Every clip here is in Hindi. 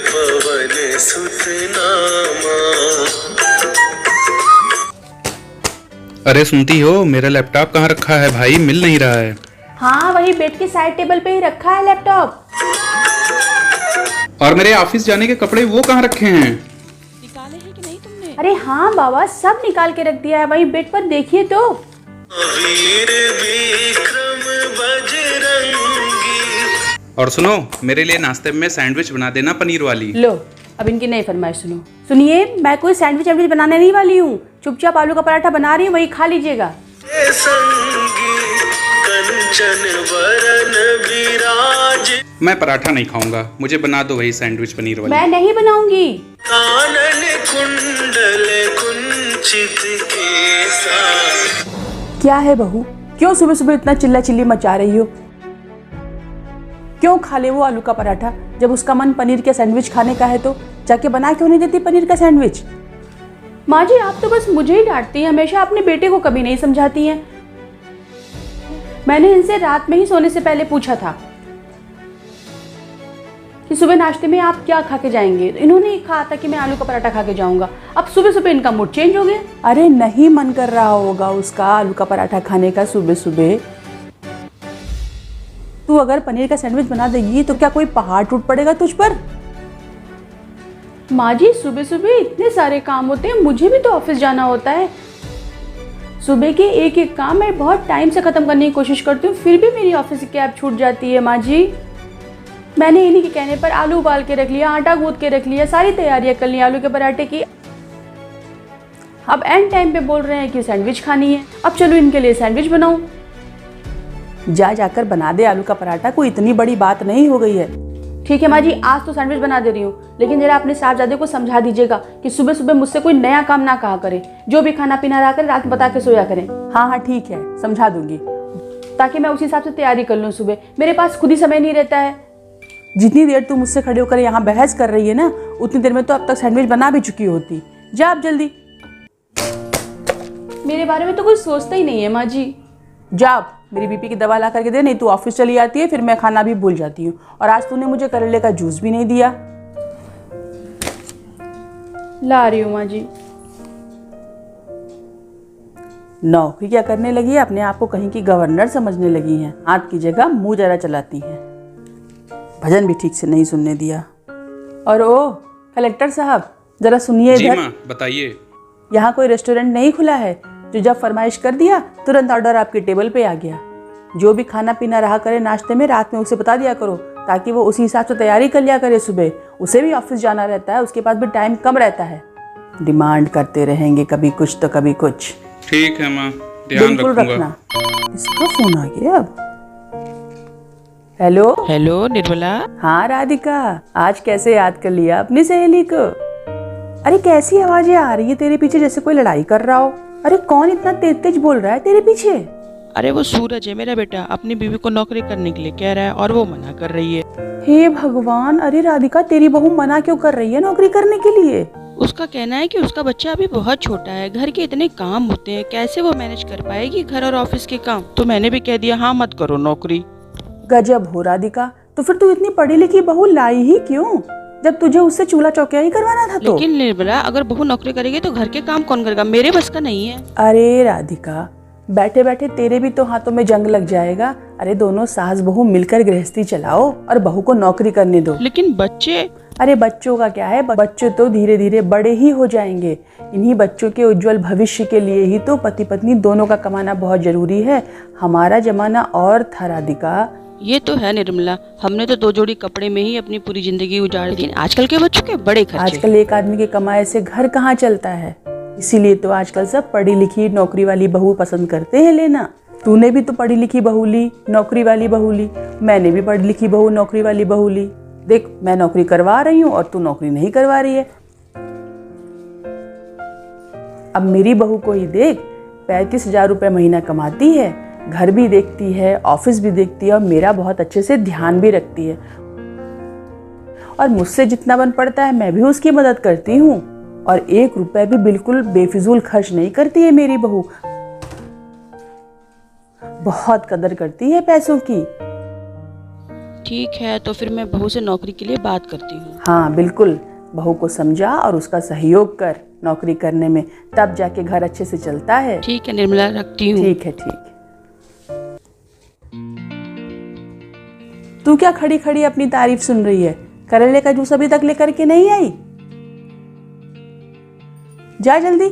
पवन सुत नामा। अरे सुनती हो, मेरा लैपटॉप कहाँ रखा है भाई, मिल नहीं रहा है। हाँ, वही बेड के साइड टेबल पे ही रखा है लैपटॉप। और मेरे ऑफिस जाने के कपड़े वो कहाँ रखे हैं? निकाले हैं कि नहीं तुमने? अरे हाँ बाबा, सब निकाल के रख दिया है, वही बेड पर देखिए तो। वीर विक्रम बजरंगी। और सुनो, मेरे लिए नाश्ते में सैंडविच बना देना, पनीर वाली। लो, अब इनकी नई फरमाइश सुनो। सुनिए, मैं कोई सैंडविच बनाने नहीं वाली हूँ, चुपचाप आलू का पराठा बना रही हूँ, वही खा लीजिएगा। संगी कंचन वरन विराज। मैं पराठा नहीं खाऊंगा, मुझे बना दो वही सैंडविच पनीर वाली। मैं नहीं बनाऊंगी। कानन कुंडल कुंचित केसा। क्या है बहू, क्यों सुबह सुबह इतना चिल्ला चिल्ली मचा रही हो? क्यों खा ले वो आलू का पराठा, जब उसका मन पनीर के सैंडविच खाने का है तो जाके बना क्यों नहीं देती पनीर का सैंडविच? माँ जी, आप तो बस मुझे ही डांटती हैं, हमेशा अपने बेटे को कभी नहीं समझाती हैं। मैंने इनसे रात में ही सोने से पहले पूछा था कि सुबह नाश्ते में आप क्या खा के जाएंगे, तो इन्होंने ही कहा था कि मैं आलू का पराठा खा के जाऊंगा। अब सुबह सुबह इनका मूड चेंज हो गया। अरे नहीं मन कर रहा होगा उसका आलू का पराठा खाने का सुबह सुबह। तू अगर पनीर का सैंडविच बना देगी तो क्या कोई पहाड़ टूट पड़ेगा तुझ पर? माँ जी, सुबह सुबह इतने सारे काम होते हैं, मुझे भी तो ऑफिस जाना होता है। सुबह के एक एक काम मैं बहुत टाइम से ख़त्म करने की कोशिश करती हूँ, फिर भी मेरी ऑफिस की कैब छूट जाती है। माँ जी, मैंने इन्हीं के कहने पर आलू उबाल के रख लिया, आटा गूंथ के रख लिया, सारी तैयारियां कर ली आलू के पराठे की। अब एंड टाइम पे बोल रहे हैं कि सैंडविच खानी है। अब चलो इनके लिए सैंडविच बनाऊं। जाकर बना दे आलू का पराठा, कोई इतनी बड़ी बात नहीं हो गई है। ठीक है माँ जी, आज तो सैंडविच बना दे रही हूँ, लेकिन जरा अपने साहबजादे को समझा दीजिएगा कि सुबह सुबह मुझसे कोई नया काम ना कहा करे, जो भी खाना पीना रहा करे रात में बता के सोया करें। हाँ हाँ ठीक है, समझा दूंगी, ताकि मैं उसी हिसाब से तैयारी कर लूँ। सुबह मेरे पास खुद ही समय नहीं रहता है। जितनी देर तू मुझसे खड़े होकर यहाँ बहस कर रही है ना, उतनी देर में तो अब तक सैंडविच बना भी चुकी होती। जा अब जल्दी। मेरे बारे में तो कोई सोचता ही नहीं है माँ जी। जा, मेरी बीपी की दवा ला करके दे, नहीं तू ऑफिस चली जाती है, फिर मैं खाना भी भूल जाती हूँ। और आज तूने मुझे करेले का जूस भी नहीं दिया। ला रही हूँ माँ जी। नौकरी क्या करने लगी है, अपने आप को कहीं की गवर्नर समझने लगी हैं। हाथ की जगह मुंह जरा चलाती हैं। भजन भी ठीक से नहीं सुनने दिया। और ओ कलेक्टर साहब, जरा सुनिए जी इधर। माँ, बताइए। यहाँ कोई रेस्टोरेंट नहीं खुला है, जो जब फरमाइश कर दिया तुरंत ऑर्डर आपके टेबल पे आ गया। जो भी खाना पीना रहा करे नाश्ते में, रात में उसे बता दिया करो, ताकि वो उसी हिसाब से तैयारी कर लिया करे। सुबह उसे भी ऑफिस जाना रहता है, उसके पास भी टाइम कम रहता है। डिमांड करते रहेंगे, कभी कुछ तो कभी कुछ। ठीक है माँ, ध्यान बिल्कुल रखूंगा। रखना। इसका फोन आ गया अब। Hello hello Nirmala. हाँ राधिका, आज कैसे याद कर लिया अपनी सहेली को? अरे कैसी आवाजें आ रही है तेरे पीछे, जैसे कोई लड़ाई कर रहा हो। अरे कौन इतना तेज तेज बोल रहा है तेरे पीछे? अरे वो सूरज है मेरा बेटा, अपनी बीवी को नौकरी करने के लिए कह रहा है और वो मना कर रही है। हे भगवान, अरे राधिका तेरी बहू मना क्यों कर रही है नौकरी करने के लिए? उसका कहना है कि उसका बच्चा अभी बहुत छोटा है, घर के इतने काम होते हैं, कैसे वो मैनेज कर पाएगी घर और ऑफिस के काम। तो मैंने भी कह दिया हाँ मत करो नौकरी। गजब हो राधिका, तो फिर तू इतनी पढ़ी लिखी बहू लाई ही क्यों, जब तुझे उससे चूल्हा चौकिया ही करवाना था तो? लेकिन निर्मला, अगर बहू नौकरी करेगी तो घर के काम कौन करेगा, मेरे बस का नहीं है। अरे राधिका, बैठे बैठे तेरे भी तो हाथों में जंग लग जाएगा। अरे दोनों सास बहू मिलकर गृहस्थी चलाओ और बहू को नौकरी करने दो। लेकिन बच्चे? अरे बच्चों का क्या है, बच्चे तो धीरे धीरे बड़े ही हो जाएंगे। इन्हीं बच्चों के उज्जवल भविष्य के लिए ही तो पति पत्नी दोनों का कमाना बहुत जरूरी है। हमारा जमाना और था राधिका। ये तो है निर्मला, हमने तो 2 जोड़ी कपड़े में ही अपनी पूरी जिंदगी उजाड़ दी। लेकिन आजकल के बच्चों के बड़े खर्चे। आजकल एक आदमी के कमाए से घर कहाँ चलता है, इसीलिए तो आजकल सब पढ़ी लिखी नौकरी वाली बहू पसंद करते हैं लेना। तूने भी तो पढ़ी लिखी बहू ली, नौकरी वाली बहू ली। मैंने भी पढ़ी लिखी बहू, नौकरी वाली बहू ली। देख, मैं नौकरी करवा रही हूँ और तू नौकरी नहीं करवा रही है। अब मेरी बहू को ही देख, 35,000 रुपये महीना कमाती है, घर भी देखती है, ऑफिस भी देखती है और मेरा बहुत अच्छे से ध्यान भी रखती है। और मुझसे जितना बन पड़ता है मैं भी उसकी मदद करती हूँ। और 1 रुपए भी बिल्कुल बेफिजूल खर्च नहीं करती है मेरी बहू। बहुत कदर करती है पैसों की। ठीक है, तो फिर मैं बहू से नौकरी के लिए बात करती हूँ। हाँ बिल्कुल, बहू को समझा और उसका सहयोग कर नौकरी करने में, तब जाके घर अच्छे से चलता है। ठीक है निर्मला, रखती हूँ। ठीक है ठीक। तू क्या खड़ी खड़ी अपनी तारीफ सुन रही है? करेले का जूस अभी तक लेकर के नहीं आई? जा जल्दी।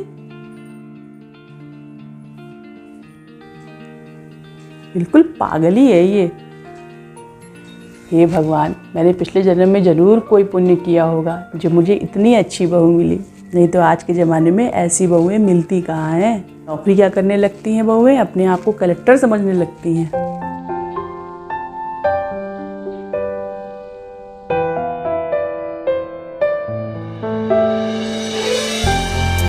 बिल्कुल पागल ही है ये। हे भगवान, मैंने पिछले जन्म में जरूर कोई पुण्य किया होगा जो मुझे इतनी अच्छी बहू मिली, नहीं तो आज के ज़माने में ऐसी बहुएं मिलती कहाँ हैं। नौकरी क्या करने लगती हैं बहुएं? अपने आप को कलेक्टर समझने लगती हैं।